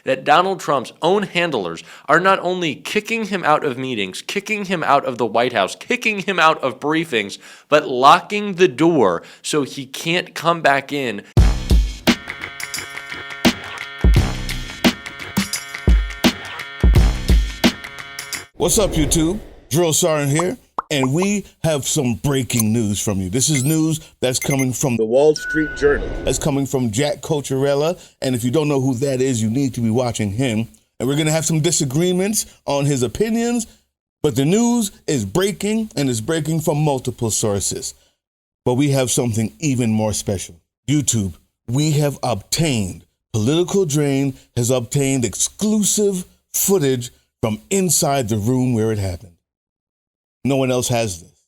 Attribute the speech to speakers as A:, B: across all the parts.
A: that Donald Trump's own handlers are not only kicking him out of meetings, kicking him out of the White House, kicking him out of briefings, but locking the door so he can't come back in.
B: What's up, YouTube? Drill Sergeant here, and we have some breaking news from you. This is news that's coming from the Wall Street Journal. That's coming from Jack Cocherella, and if you don't know who that is, you need to be watching him. And we're going to have some disagreements on his opinions, but the news is breaking, and it's breaking from multiple sources. But we have something even more special. YouTube, we have obtained, Political Drain has obtained exclusive footage from inside the room where it happened. No one else has this.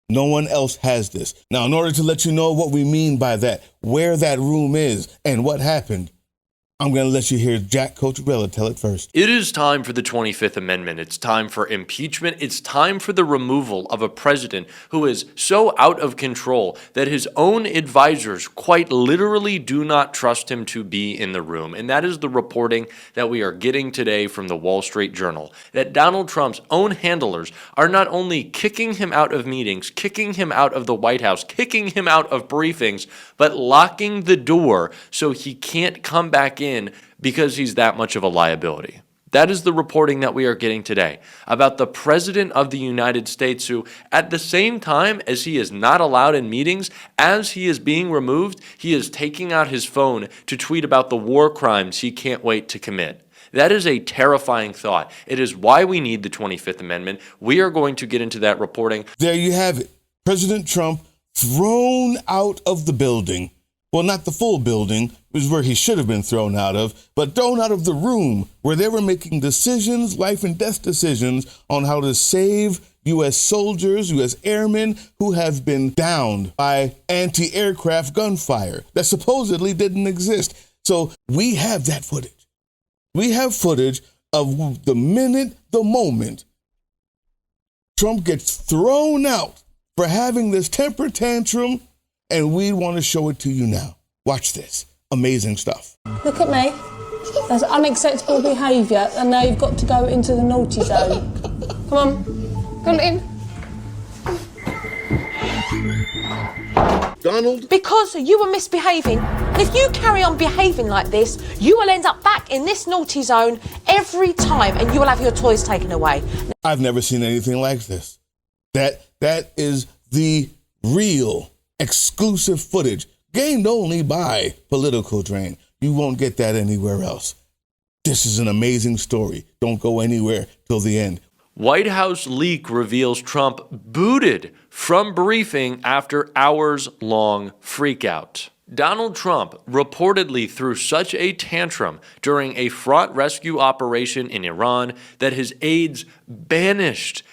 B: No one else has this. Now, in order to let you know what we mean by that, where that room is and what happened, I'm going to let you hear Jack Cocherella tell it first.
A: It is time for the 25th Amendment. It's time for impeachment. It's time for the removal of a president who is so out of control that his own advisors quite literally do not trust him to be in the room. And that is the reporting that we are getting today from the Wall Street Journal, that Donald Trump's own handlers are not only kicking him out of meetings, kicking him out of the White House, kicking him out of briefings, but locking the door so he can't come back in because he's that much of a liability. That is the reporting that we are getting today about the President of the United States who, at the same time as he is not allowed in meetings, as he is being removed, he is taking out his phone to tweet about the war crimes he can't wait to commit. That is a terrifying thought. It is why we need the 25th Amendment. We are going to get into that reporting.
B: There you have it. President Trump thrown out of the building. Well, not the full building, which is where he should have been thrown out of, but thrown out of the room where they were making decisions, life and death decisions, on how to save U.S. soldiers, U.S. airmen who have been downed by anti-aircraft gunfire that supposedly didn't exist. So we have that footage. We have footage of the minute, the moment Trump gets thrown out for having this temper tantrum, and we want to show it to you now. Watch this. Amazing stuff.
C: Look at me. That's unacceptable behaviour, and now you've got to go into the naughty zone. Come on. Come on in.
B: Donald?
D: Because you were misbehaving. And if you carry on behaving like this, you will end up back in this naughty zone every time, and you will have your toys taken away.
B: I've never seen anything like this. That is the real exclusive footage gained only by Political Drain. You won't get that anywhere else. This is an amazing story. Don't go anywhere till the end.
A: White House leak reveals Trump booted from briefing after hours-long freakout. Donald Trump reportedly threw such a tantrum during a fraught rescue operation in Iran that his aides banished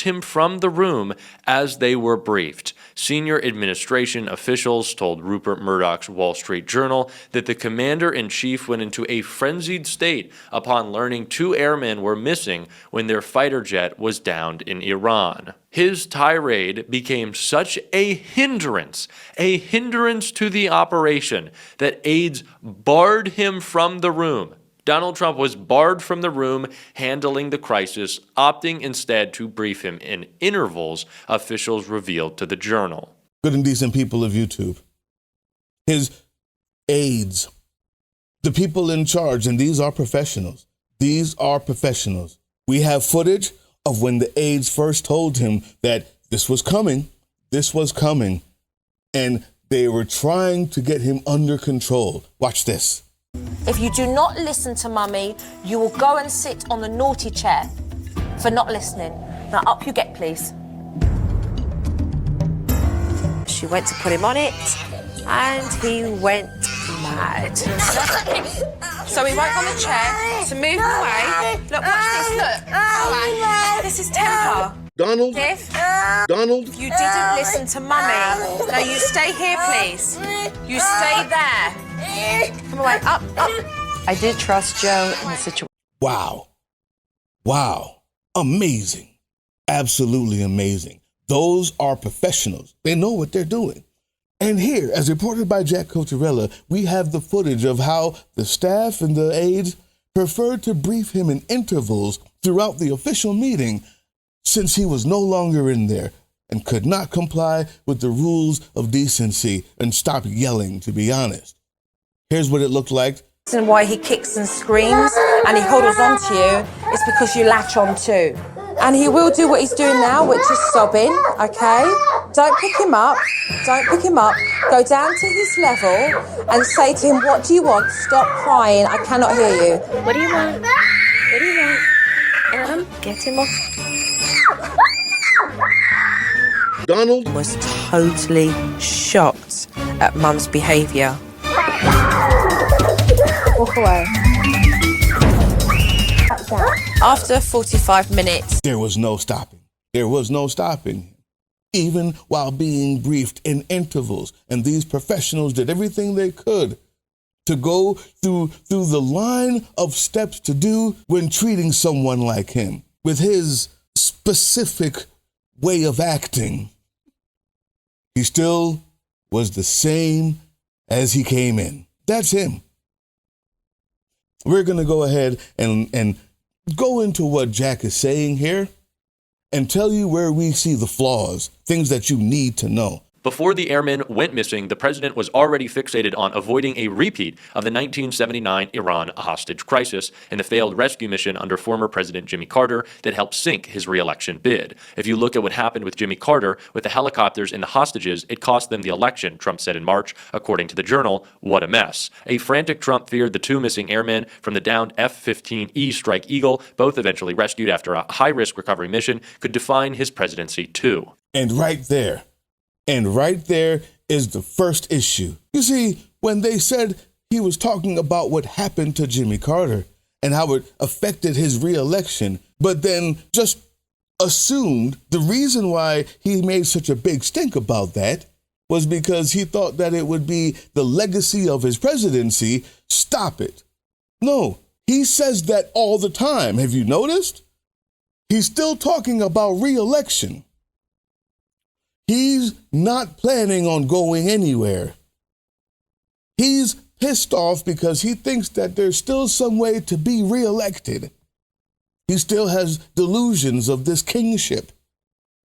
A: him from the room as they were briefed. Senior administration officials told Rupert Murdoch's Wall Street Journal that the commander-in-chief went into a frenzied state upon learning 2 airmen were missing when their fighter jet was downed in Iran. His tirade became such a hindrance to the operation that aides barred him from the room. Donald Trump was barred from the room handling the crisis, opting instead to brief him in intervals, officials revealed to the Journal.
B: Good and decent people of YouTube. His aides, the people in charge, and these are professionals. These are professionals. We have footage of when the aides first told him that this was coming, and they were trying to get him under control. Watch this.
D: If you do not listen to Mummy, you will go and sit on the naughty chair for not listening. Now up you get, please. She went to put him on it, and he went mad. So he won't go on the chair, so move him away. Look, watch this, look. Alright, this is temper.
B: Donald?
D: Cliff?
B: Donald?
D: You didn't listen to Mummy. Now you stay here, please. You stay there. Come away, up.
E: I did trust Joe in the situation.
B: Wow. Amazing. Absolutely amazing. Those are professionals. They know what they're doing. And here, as reported by Jack Cotarella, we have the footage of how the staff and the aides preferred to brief him in intervals throughout the official meeting since he was no longer in there and could not comply with the rules of decency and stop yelling, to be honest. Here's what it looked like.
D: The reason why he kicks and screams and he holds on to you is because you latch on too. And he will do what he's doing now, which is sobbing, okay? Don't pick him up. Don't pick him up. Go down to his level and say to him, what do you want? Stop crying. I cannot hear you.
F: What do you want? What do you want? Adam, get him off.
B: Donald
D: Was totally shocked at Mum's behaviour.
F: Walk away.
D: After 45 minutes,
B: there was no stopping. There was no stopping. Even while being briefed in intervals. And these professionals did everything they could to go through the line of steps to do when treating someone like him with his specific way of acting. He still was the same as he came in. That's him. We're going to go ahead and go into what Jack is saying here and tell you where we see the flaws, things that you need to know.
A: Before the airmen went missing, the president was already fixated on avoiding a repeat of the 1979 Iran hostage crisis and the failed rescue mission under former President Jimmy Carter that helped sink his re-election bid. If you look at what happened with Jimmy Carter, with the helicopters and the hostages, it cost them the election, Trump said in March, according to the Journal. What a mess. A frantic Trump feared the two missing airmen from the downed F-15E Strike Eagle, both eventually rescued after a high-risk recovery mission, could define his presidency too.
B: And right there is the first issue. You see, when they said he was talking about what happened to Jimmy Carter and how it affected his re-election, but then just assumed the reason why he made such a big stink about that was because he thought that it would be the legacy of his presidency. Stop it. No, he says that all the time. Have you noticed? He's still talking about re-election. He's not planning on going anywhere. He's pissed off because he thinks that there's still some way to be reelected. He still has delusions of this kingship,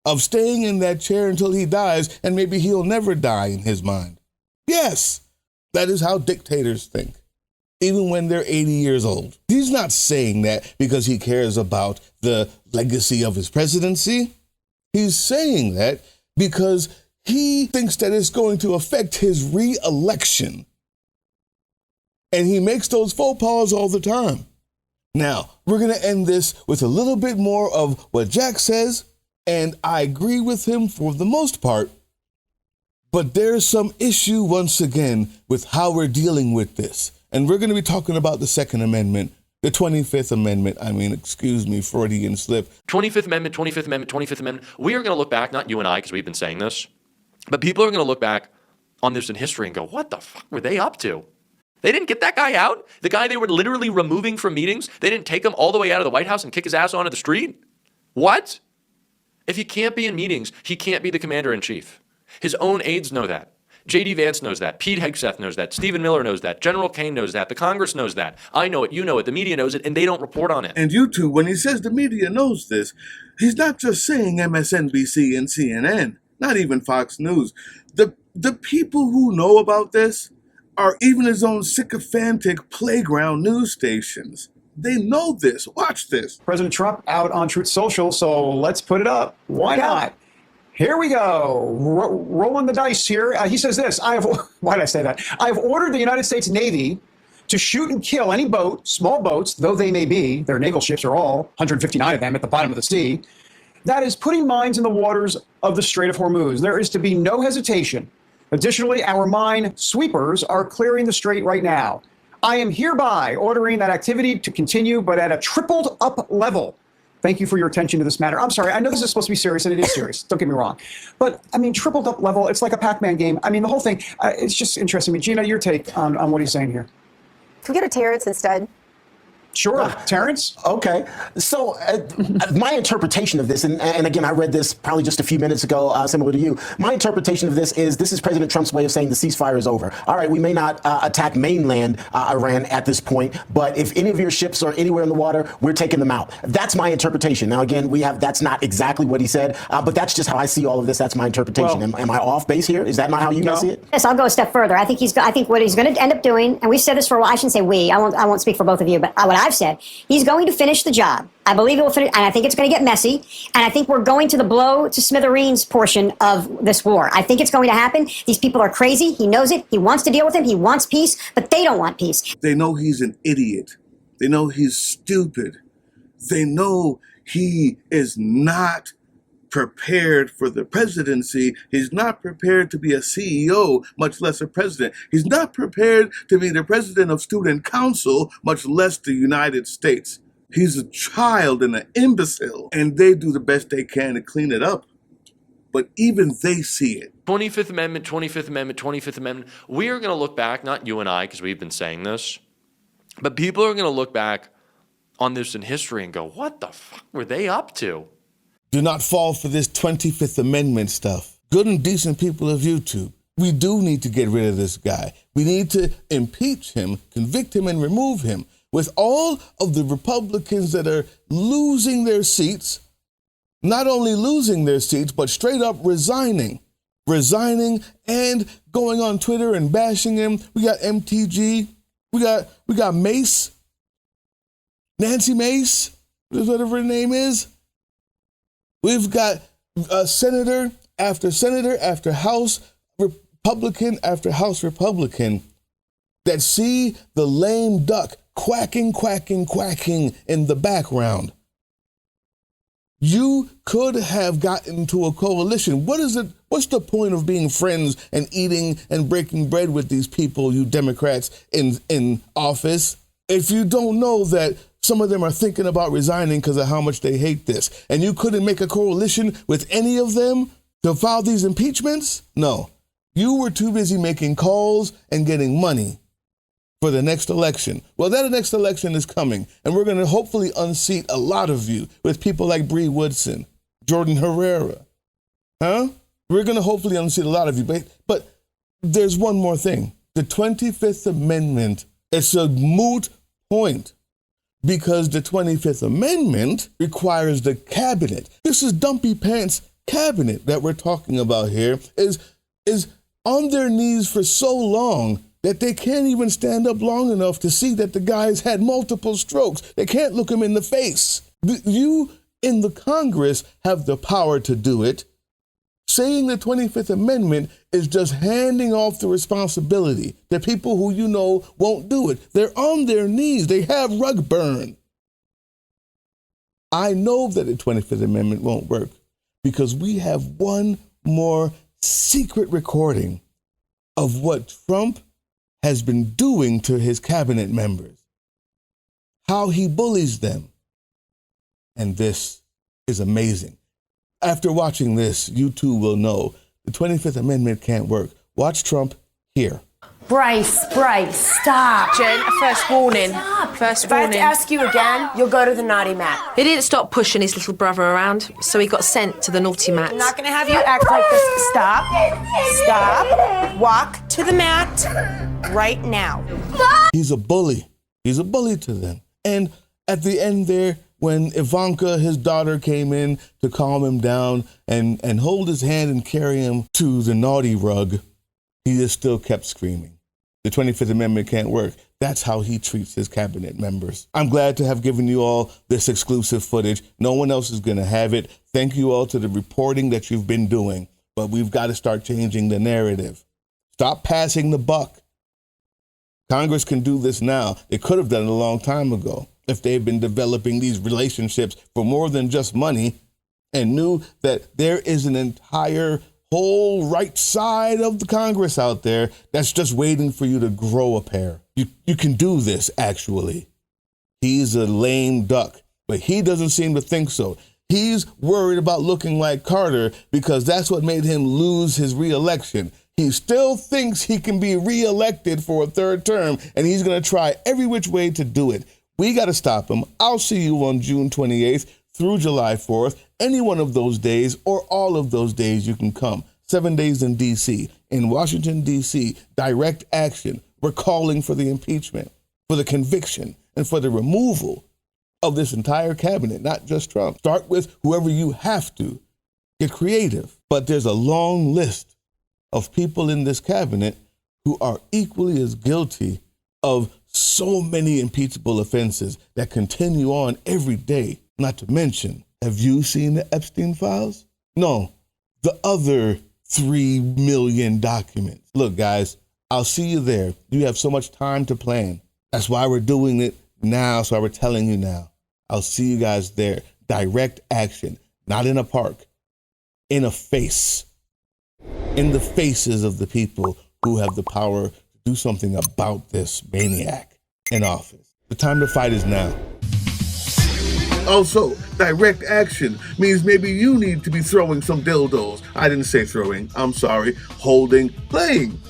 B: of staying in that chair until he dies, and maybe he'll never die in his mind. Yes, that is how dictators think, even when they're 80 years old. He's not saying that because he cares about the legacy of his presidency. He's saying that because he thinks that it's going to affect his re-election. And he makes those faux pas all the time. Now, we're going to end this with a little bit more of what Jack says, and I agree with him for the most part, but there's some issue once again with how we're dealing with this. And we're going to be talking about the Second Amendment, the 25th Amendment. Excuse me, Freudian slip.
A: 25th Amendment, 25th Amendment, 25th Amendment. We are going to look back, not you and I, because we've been saying this, but people are going to look back on this in history and go, what the fuck were they up to? They didn't get that guy out? The guy they were literally removing from meetings? They didn't take him all the way out of the White House and kick his ass onto the street? What? If he can't be in meetings, he can't be the commander-in-chief. His own aides know that. J.D. Vance knows that. Pete Hegseth knows that. Stephen Miller knows that. General Kane knows that. The Congress knows that. I know it. You know it. The media knows it, and they don't report on it.
B: And YouTube, when he says the media knows this, he's not just saying MSNBC and CNN, not even Fox News. The people who know about this are even his own sycophantic playground news stations. They know this. Watch this.
G: President Trump out on Truth Social, so let's put it up. Why not? Here we go. Rolling the dice here. He says this. Why did I say that? I have ordered the United States Navy to shoot and kill any boat, small boats, though they may be, their naval ships are all, 159 of them at the bottom of the sea, that is putting mines in the waters of the Strait of Hormuz. There is to be no hesitation. Additionally, our mine sweepers are clearing the strait right now. I am hereby ordering that activity to continue, but at a tripled up level. Thank you for your attention to this matter. I'm sorry, I know this is supposed to be serious, and it is serious. Don't get me wrong. But, tripled up level, it's like a Pac-Man game. The whole thing, it's just interesting. Gina, your take on what he's saying here.
F: Can we go to Terrence instead?
G: Sure, Terrence?
H: Okay. So my interpretation of this, and again, I read this probably just a few minutes ago, similar to you. My interpretation of this is President Trump's way of saying the ceasefire is over. All right, we may not attack mainland Iran at this point, but if any of your ships are anywhere in the water, we're taking them out. That's my interpretation. Now, again, that's not exactly what he said, but that's just how I see all of this. That's my interpretation.
G: Well,
H: am I off base here? Is that not how you guys see it?
I: Yes, I'll go a step further. I think what he's going to end up doing, and we've said this for a while. I shouldn't say we. I won't speak for both of you, but what I've said, he's going to finish the job. I believe he will finish, and I think it's going to get messy. And I think we're going to the blow to smithereens portion of this war. I think it's going to happen. These people are crazy. He knows it. He wants to deal with him. He wants peace, but they don't want peace.
B: They know he's an idiot. They know he's stupid. They know he is not prepared for the presidency. He's not prepared to be a CEO, much less a president. He's not prepared to be the president of student council, much less the United States. He's a child and an imbecile, and they do the best they can to clean it up. But even they see it.
A: 25th Amendment, 25th Amendment, 25th Amendment. We are going to look back, not you and I, because we've been saying this, but people are going to look back on this in history and go, what the fuck were they up to?
B: Do not fall for this 25th Amendment stuff. Good and decent people of YouTube, we do need to get rid of this guy. We need to impeach him, convict him, and remove him. With all of the Republicans that are losing their seats, not only losing their seats, but straight up resigning and going on Twitter and bashing him. We got MTG, we got Mace, Nancy Mace, whatever her name is. We've got senator after House Republican after House Republican that see the lame duck quacking in the background. You could have gotten to a coalition. What's the point of being friends and eating and breaking bread with these people, you Democrats in office, if you don't know that some of them are thinking about resigning because of how much they hate this? And you couldn't make a coalition with any of them to file these impeachments? No. You were too busy making calls and getting money for the next election. Well, that next election is coming, and we're going to hopefully unseat a lot of you with people like Bree Woodson, Jordan Herrera. We're going to hopefully unseat a lot of you. But there's one more thing. The 25th Amendment is a moot point because the 25th Amendment requires the cabinet. This is Dumpy Pants cabinet that we're talking about here is on their knees for so long that they can't even stand up long enough to see that the guy's had multiple strokes. They can't look him in the face. You in the Congress have the power to do it. Saying the 25th Amendment is just handing off the responsibility to people who you know won't do it. They're on their knees. They have rug burn. I know that the 25th Amendment won't work because we have one more secret recording of what Trump has been doing to his cabinet members, how he bullies them. And this is amazing. After watching this, you too will know the 25th Amendment can't work. Watch Trump here.
F: Bryce, stop.
D: Jen, a first warning. First
F: If I have to
D: warning.
F: ask you again, you'll go to the naughty mat.
D: He didn't stop pushing his little brother around, so he got sent to the naughty mat.
F: I'm not gonna have you act like this. Stop. Walk to the mat right now.
B: He's a bully. He's a bully to them. And at the end there, when Ivanka, his daughter, came in to calm him down and hold his hand and carry him to the naughty rug, he just still kept screaming. The 25th Amendment can't work. That's how he treats his cabinet members. I'm glad to have given you all this exclusive footage. No one else is going to have it. Thank you all to the reporting that you've been doing. But we've got to start changing the narrative. Stop passing the buck. Congress can do this now. They could have done it a long time ago if they've been developing these relationships for more than just money and knew that there is an entire whole right side of the Congress out there that's just waiting for you to grow a pair. You can do this, actually. He's a lame duck, but he doesn't seem to think so. He's worried about looking like Carter because that's what made him lose his reelection. He still thinks he can be reelected for a third term, and he's going to try every which way to do it. We got to stop them. I'll see you on June 28th through July 4th. Any one of those days or all of those days you can come. 7 days in D.C. In Washington, D.C., direct action. We're calling for the impeachment, for the conviction, and for the removal of this entire cabinet, not just Trump. Start with whoever you have to. Get creative. But there's a long list of people in this cabinet who are equally as guilty of so many impeachable offenses that continue on every day. Not to mention, have you seen the Epstein files? No, the other 3 million documents. Look, guys, I'll see you there. You have so much time to plan. That's why we're doing it now. That's why we're telling you now. I'll see you guys there. Direct action, not in a park, in a face, in the faces of the people who have the power to do something about this maniac in office. The time to fight is now.
J: Also, direct action means maybe you need to be throwing some dildos. I didn't say throwing, I'm sorry, holding, playing.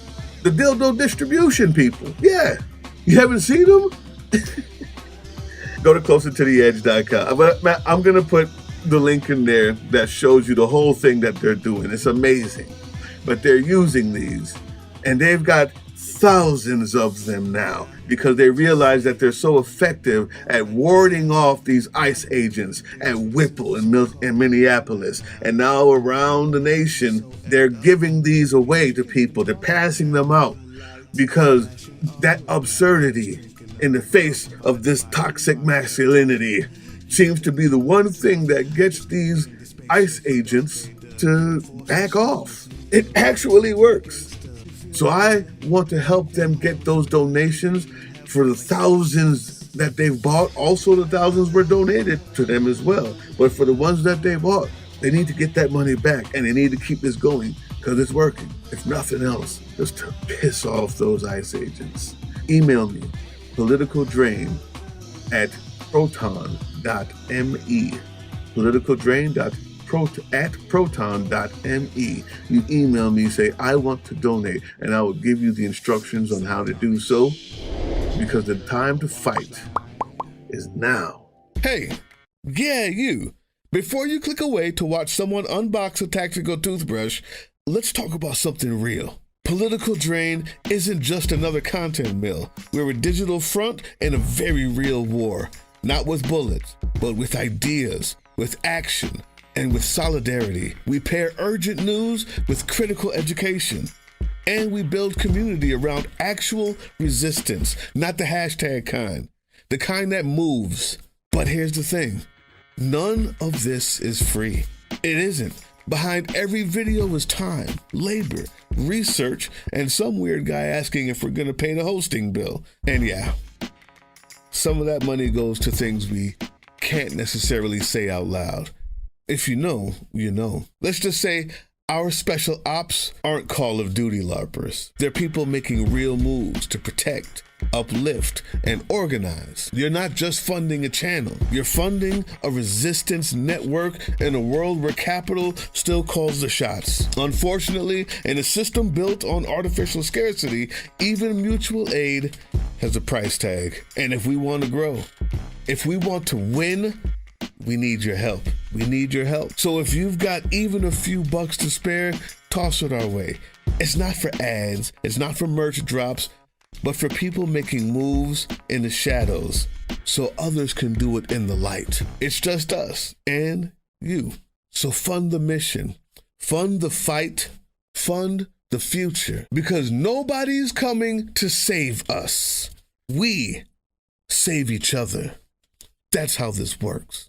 J: The dildo distribution people. Yeah, you haven't seen them? Go to closertotheedge.com. But I'm going to put the link in there that shows you the whole thing that they're doing. It's amazing. But they're using these, and they've got thousands of them now because they realize that they're so effective at warding off these ICE agents at Whipple in Minneapolis. And now around the nation, they're giving these away to people. They're passing them out because that absurdity in the face of this toxic masculinity seems to be the one thing that gets these ICE agents to back off. It actually works. So I want to help them get those donations for the thousands that they've bought. Also, the thousands were donated to them as well. But for the ones that they bought, they need to get that money back, and they need to keep this going because it's working. If nothing else, just to piss off those ICE agents. Email me, politicaldrain@proton.me. politicaldrain@proton.me. You email me, say, I want to donate, and I will give you the instructions on how to do so, because the time to fight is now.
B: Hey, yeah, you. Before you click away to watch someone unbox a tactical toothbrush, let's talk about something real. Political Drain isn't just another content mill. We're a digital front in a very real war. Not with bullets, but with ideas, with action, and with solidarity. We pair urgent news with critical education. And we build community around actual resistance, not the hashtag kind. The kind that moves. But here's the thing. None of this is free. It isn't. Behind every video is time, labor, research, and some weird guy asking if we're gonna pay the hosting bill. And yeah, some of that money goes to things we can't necessarily say out loud. If you know, you know. Let's just say our special ops aren't Call of Duty LARPers. They're people making real moves to protect, uplift, and organize. You're not just funding a channel. You're funding a resistance network in a world where capital still calls the shots. Unfortunately, in a system built on artificial scarcity, even mutual aid has a price tag. And if we want to grow, if we want to win, we need your help. We need your help. So if you've got even a few bucks to spare, toss it our way. It's not for ads. It's not for merch drops, but for people making moves in the shadows so others can do it in the light. It's just us and you. So fund the mission, fund the fight, fund the future, because nobody's coming to save us. We save each other. That's how this works.